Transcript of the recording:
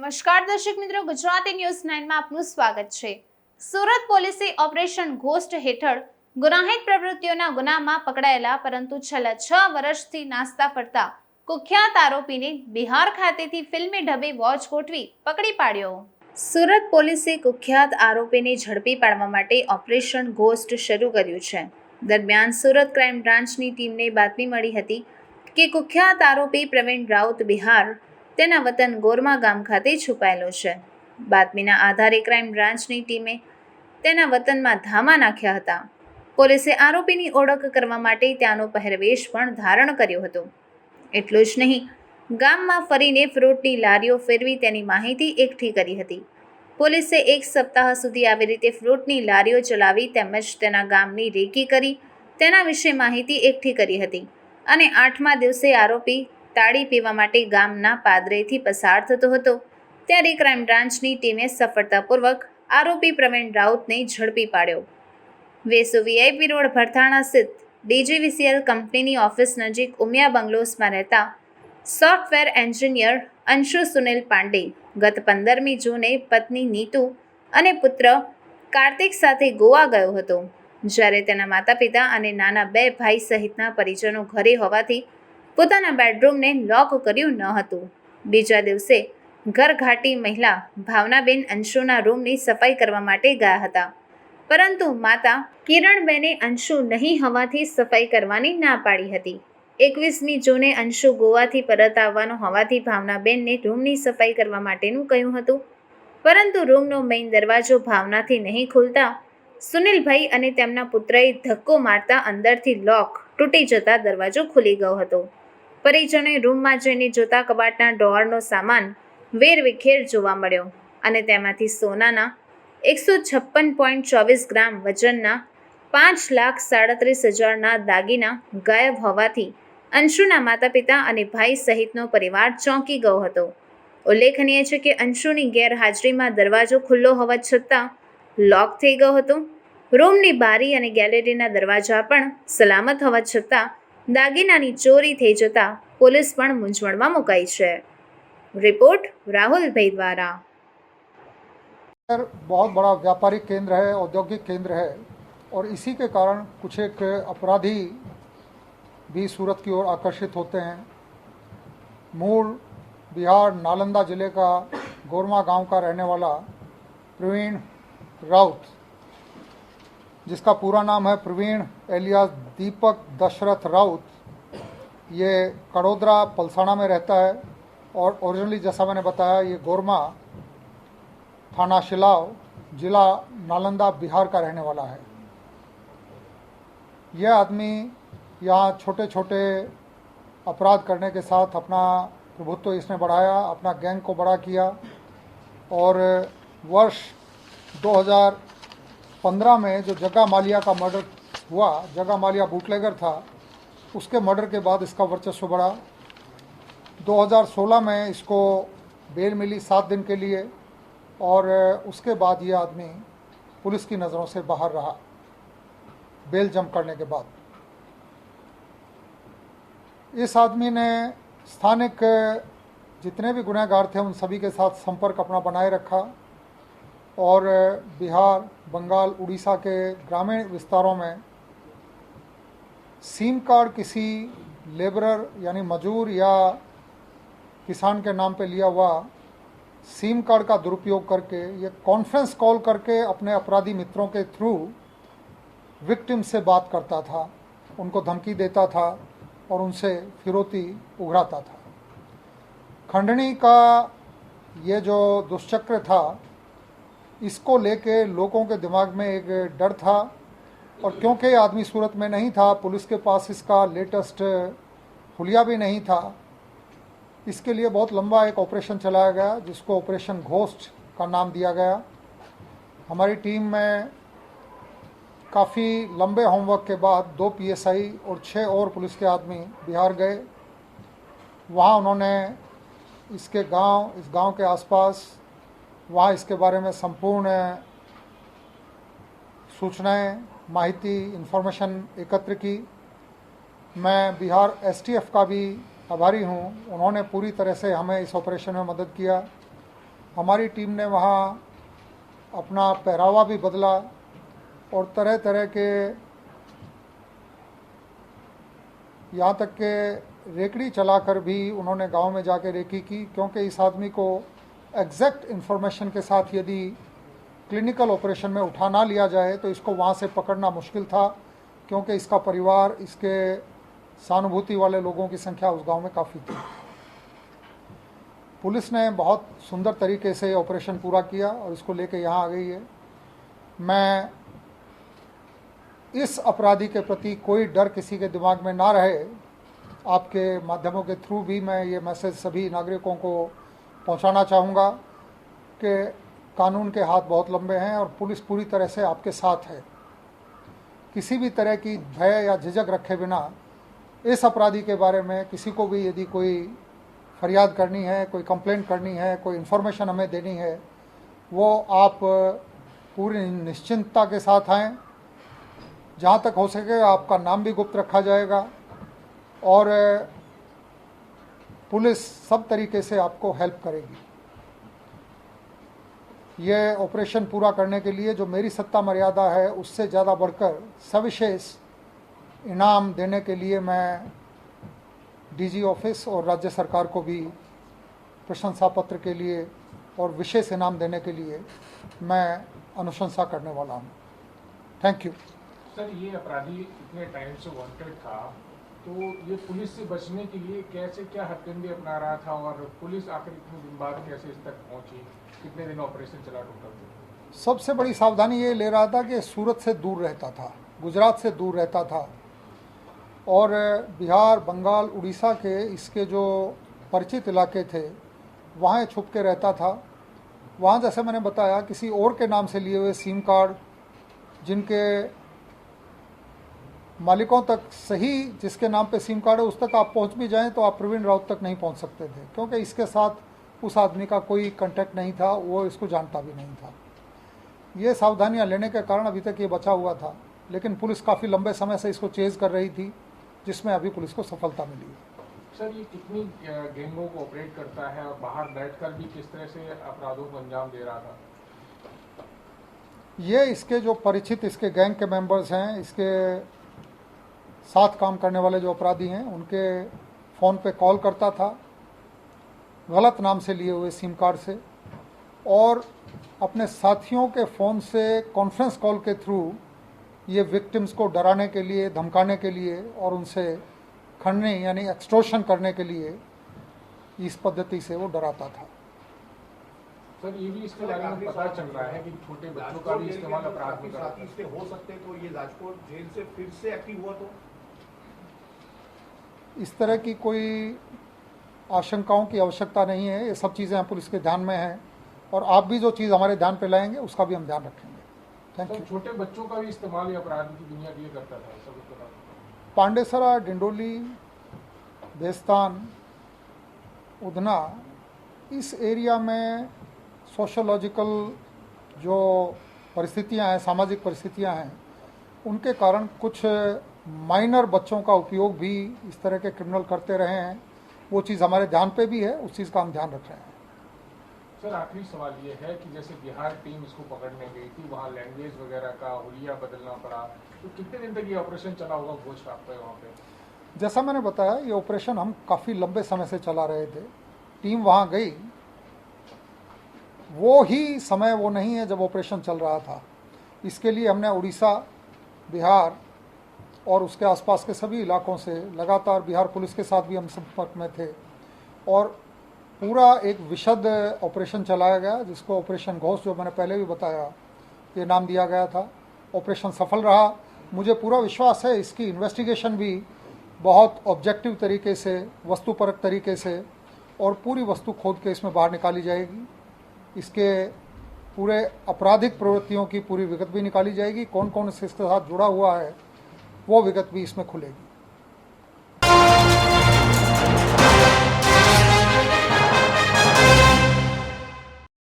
નમસ્કાર દર્શક મિત્રો, ગુજરાતી ન્યૂઝ 9 માં આપનું સ્વાગત છે। સુરત પોલીસે ઓપરેશન ઘોસ્ટ હેઠળ ગુનાહિત પ્રવૃત્તિઓના ગુનામાં પકડાયેલા પરંતુ છેલ્લા 6 વર્ષથી નાસ્તા ફરતા કુખ્યાત આરોપીને બિહાર ખાતેથી ફિલ્મી ઢબે વોચ ગોઠવી પકડી પાડ્યો। સુરત પોલીસે કુખ્યાત આરોપીને ઝડપી પાડવા માટે ઓપરેશન ઘોસ્ટ શરૂ કર્યું છે। દરમિયાન સુરત ક્રાઇમ બ્રાન્ચની ટીમને બાતમી મળી હતી કે કુખ્યાત આરોપી પ્રવીણ રાઉત બિહાર તેના વતન ગોરમા ગામ ખાતે છુપાયેલો છે। બાતમીના આધારે ક્રાઇમ બ્રાન્ચની ટીમે તેના વતનમાં ધામા નાખ્યા હતા। પોલીસે આરોપીની ઓળખ કરવા માટે ત્યાંનો પહેરવેશ પણ ધારણ કર્યો હતો। એટલું જ નહીં, ગામમાં ફરીને ફ્રૂટની લારીઓ ફેરવી તેની માહિતી એકઠી કરી હતી। પોલીસે એક સપ્તાહ સુધી આવી રીતે ફ્રૂટની લારીઓ ચલાવી તેમજ તેના ગામની રેકી કરી તેના વિશે માહિતી એકઠી કરી હતી અને 8મા દિવસે આરોપી તાળી પીવા માટે ગામના પાદરેથી પસાર થતો હતો ત્યારે ક્રાઇમ બ્રાન્ચની ટીમે સફળતાપૂર્વક આરોપી પ્રવીણ રાઉતને ઝડપી પાડ્યો। વેસુ વીઆઈપી રોડ ભરથાણા સ્થિત ડીજીવીસીએલ કંપનીની ઓફિસ નજીક ઉમિયા બંગલોઝમાં રહેતા સોફ્ટવેર એન્જિનિયર અંશુ સુનિલ પાંડે ગત 15મી જૂને પત્ની નીતુ અને પુત્ર કાર્તિક સાથે ગોવા ગયો હતો, જ્યારે તેના માતા પિતા અને નાના 2 ભાઈ સહિતના પરિજનો ઘરે હોવાથી પોતાના બેડરૂમને લોક કર્યું ન હતું। બીજા દિવસે ઘરઘાટી મહિલા ભાવનાબેન અંશુના રૂમની સફાઈ કરવા માટે ગયા હતા, પરંતુ માતા કિરણબેને અંશુ નહીં હોવાથી સફાઈ કરવાની ના પાડી હતી। 21મી જૂને અંશુ ગોવાથી પરત આવવાનો હોવાથી ભાવનાબેનને રૂમની સફાઈ કરવા માટેનું કહ્યું હતું, પરંતુ રૂમનો મેઇન દરવાજો ભાવનાથી નહીં ખુલતા સુનિલભાઈ અને તેમના પુત્રએ ધક્કો મારતા અંદરથી લોક તૂટી જતા દરવાજો ખુલી ગયો હતો। પરિજનોએ રૂમમાં જઈને જોતા કબાટના ડ્રોઅરનો સામાન વેરવિખેર જોવા મળ્યો અને તેમાંથી સોનાના 156.24 ગ્રામ વજનના 5,37,000ના દાગીના ગાયબ હોવાથી અંશુના માતા પિતા અને ભાઈ સહિતનો પરિવાર ચોંકી ગયો હતો। ઉલ્લેખનીય છે કે અંશુની ગેરહાજરીમાં દરવાજો ખુલ્લો હોવા છતાં લોક થઈ ગયો હતો। રૂમની બારી અને ગેલેરીના દરવાજા પણ સલામત હોવા છતાં દાગીનાની ચોરી થઈ જતા પોલીસ પણ મૂંઝવણમાં મુકાઈ છે। रिपोर्ट राहुल भाई द्वारा। बहुत बड़ा व्यापारिक केंद्र है, औद्योगिक केंद्र है और इसी के कारण कुछ एक अपराधी भी सूरत की ओर आकर्षित होते हैं। मूल बिहार नालंदा जिले का गोरमा गांव का रहने वाला प्रवीण राउत, जिसका पूरा नाम है प्रवीण एलियास दीपक दशरथ राउत, ये कड़ोदरा पलसाना में रहता है और ओरिजिनली जैसा मैंने बताया ये गोरमा थाना शिलाव जिला नालंदा बिहार का रहने वाला है। यह आदमी यहाँ छोटे छोटे अपराध करने के साथ अपना प्रभुत्व इसने बढ़ाया, अपना गैंग को बड़ा किया और वर्ष 2015 में जो जग्गा मालिया का मर्डर हुआ, जग्गा मालिया बूटलेगर था, उसके मर्डर के बाद इसका वर्चस्व बढ़ा। 2016 में इसको बेल मिली 7 दिन के लिए और उसके बाद ये आदमी पुलिस की नज़रों से बाहर रहा बेल जम करने के बाद। इस आदमी ने स्थानिक जितने भी गुनहगार थे उन सभी के साथ संपर्क अपना बनाए रखा और बिहार, बंगाल, उड़ीसा के ग्रामीण विस्तारों में सिम कार्ड किसी लेबरर यानी मजूर या किसान के नाम पे लिया हुआ सिम कार्ड का दुरुपयोग करके ये कॉन्फ्रेंस कॉल करके अपने अपराधी मित्रों के थ्रू विक्टिम से बात करता था, उनको धमकी देता था और उनसे फिरौती उघराता था। खंडनी का ये जो दुष्चक्र था, इसको लेके लोगों के दिमाग में एक डर था और क्योंकि आदमी सूरत में नहीं था, पुलिस के पास इसका लेटेस्ट हुलिया भी नहीं था, इसके लिए बहुत लंबा एक ऑपरेशन चलाया गया जिसको ऑपरेशन घोस्ट का नाम दिया गया। हमारी टीम में काफ़ी लंबे होमवर्क के बाद 2 पीएसआई और 6 और पुलिस के आदमी बिहार गए। वहाँ उन्होंने इस गांव के आसपास वहाँ इसके बारे में संपूर्ण सूचनाएं, माहिती, इन्फॉर्मेशन एकत्र की। मैं बिहार एसटीएफ का भी आभारी हूँ, उन्होंने पूरी तरह से हमें इस ऑपरेशन में मदद किया। हमारी टीम ने वहाँ अपना पहरावा भी बदला और तरह तरह के, यहाँ तक के रेकड़ी चलाकर भी उन्होंने गांव में जाके रेकी की, क्योंकि इस आदमी को एग्जैक्ट इन्फॉर्मेशन के साथ यदि क्लिनिकल ऑपरेशन में उठा ना लिया जाए तो इसको वहाँ से पकड़ना मुश्किल था, क्योंकि इसका परिवार, इसके सहानुभूति वाले लोगों की संख्या उस गांव में काफ़ी थी। पुलिस ने बहुत सुंदर तरीके से ऑपरेशन पूरा किया और इसको लेके यहाँ आ गई है। मैं इस अपराधी के प्रति कोई डर किसी के दिमाग में ना रहे, आपके माध्यमों के थ्रू भी मैं ये मैसेज सभी नागरिकों को पहुंचाना चाहूँगा कि कानून के हाथ बहुत लंबे हैं और पुलिस पूरी तरह से आपके साथ है। किसी भी तरह की भय या झिझक रखे बिना इस अपराधी के बारे में किसी को भी यदि कोई फरियाद करनी है, कोई कंप्लेंट करनी है, कोई इन्फॉर्मेशन हमें देनी है, वो आप पूरी निश्चिंतता के साथ आएँ। जहाँ तक हो सके आपका नाम भी गुप्त रखा जाएगा और पुलिस सब तरीके से आपको हेल्प करेगी। ये ऑपरेशन पूरा करने के लिए जो मेरी सत्ता मर्यादा है उससे ज़्यादा बढ़कर सविशेष इनाम देने के लिए मैं डीजी ऑफिस और राज्य सरकार को भी प्रशंसा पत्र के लिए और विशेष इनाम देने के लिए मैं अनुशंसा करने वाला हूँ। Thank you. सर, ये अपराधी इतने टाइम से वांटेड था, तो ये पुलिस से बचने के लिए कैसे क्या हथकंडे अपना रहा था और पुलिस आखिर इतने दिन बाद कैसे इस तक पहुंची? कितने दिन ऑपरेशन चला टोटल? सबसे बड़ी सावधानी ये ले रहा था कि सूरत से दूर रहता था, गुजरात से दूर रहता था और बिहार, बंगाल, उड़ीसा के इसके जो परिचित इलाके थे वहाँ छुप के रहता था। वहाँ जैसे मैंने बताया किसी और के नाम से लिए हुए सिम कार्ड, जिनके मालिकों तक सही जिसके नाम पे सिम कार्ड है उस तक आप पहुंच भी जाएं तो आप प्रवीण राउत तक नहीं पहुंच सकते थे, क्योंकि इसके साथ उस आदमी का कोई कांटेक्ट नहीं था, वो इसको जानता भी नहीं था। ये सावधानियां लेने के कारण अभी तक ये बचा हुआ था, लेकिन पुलिस काफ़ी लंबे समय से इसको चेज कर रही थी, जिसमें अभी पुलिस को सफलता मिली। सर, ये कितनी गैंगों को ऑपरेट करता है और बाहर बैठकर भी किस तरह से अपराधों को अंजाम दे रहा था? ये इसके जो परिचित इसके गैंग के मेंबर्स हैं, इसके साथ काम करने वाले जो अपराधी हैं, उनके फ़ोन पे कॉल करता था गलत नाम से लिए हुए सिम कार्ड से, और अपने साथियों के फ़ोन से कॉन्फ्रेंस कॉल के थ्रू ये विक्टिम्स को डराने के लिए, धमकाने के लिए और उनसे खंडने यानी एक्सटॉर्शन करने के लिए इस पद्धति से वो डराता था। सर, ये भी इसके बारे में पता चल रहा है कि छोटे बच्चों का भी इस्तेमाल अपराध में करता है। हो सकते तो ये राजकोट जेल से फिर से एक्टिव हुआ तो? इस तरह की कोई आशंकाओं की आवश्यकता नहीं है। ये सब चीज़ें पुलिस के ध्यान में हैं और आप भी जो चीज़ हमारे ध्यान पे लाएंगे उसका भी हम ध्यान रखेंगे। Thank you. छोटे बच्चों का भी इस्तेमाल अपराध की दुनिया के लिए करता था, सब बता। पांडेसरा, डिंडोली, बेस्तान, उधना, इस एरिया में सोशोलॉजिकल जो परिस्थितियां हैं, सामाजिक परिस्थितियां हैं, उनके कारण कुछ माइनर बच्चों का उपयोग भी इस तरह के क्रिमिनल करते रहे हैं। वो चीज़ हमारे ध्यान पे भी है, उस चीज़ का हम ध्यान रख रहे हैं। सर, आखिरी सवाल ये है कि जैसे बिहार टीम इसको पकड़ने गई थी, वहाँ लैंग्वेज वगैरह का हुलिया बदलना पड़ा, तो कितने दिन तक ये ऑपरेशन चला होगा भोज रात पे वहाँ पे? जैसा मैंने बताया, ये ऑपरेशन हम काफ़ी लंबे समय से चला रहे थे। टीम वहाँ गई, वो ही समय वो नहीं है जब ऑपरेशन चल रहा था। इसके लिए हमने उड़ीसा, बिहार और उसके आसपास के सभी इलाकों से लगातार, बिहार पुलिस के साथ भी हम संपर्क में थे और पूरा एक विशद ऑपरेशन चलाया गया, जिसको ऑपरेशन घोष, जो मैंने पहले भी बताया, ये नाम दिया गया था। ऑपरेशन सफल रहा। मुझे पूरा विश्वास है इसकी इन्वेस्टिगेशन भी बहुत ऑब्जेक्टिव तरीके से, वस्तुपरक तरीके से और पूरी वस्तु खोद के इसमें बाहर निकाली जाएगी। इसके पूरे आपराधिक प्रवृत्तियों की पूरी विगत भी निकाली जाएगी। कौन कौन इसके साथ जुड़ा हुआ है वो विगत भी इसमें खुलेगी।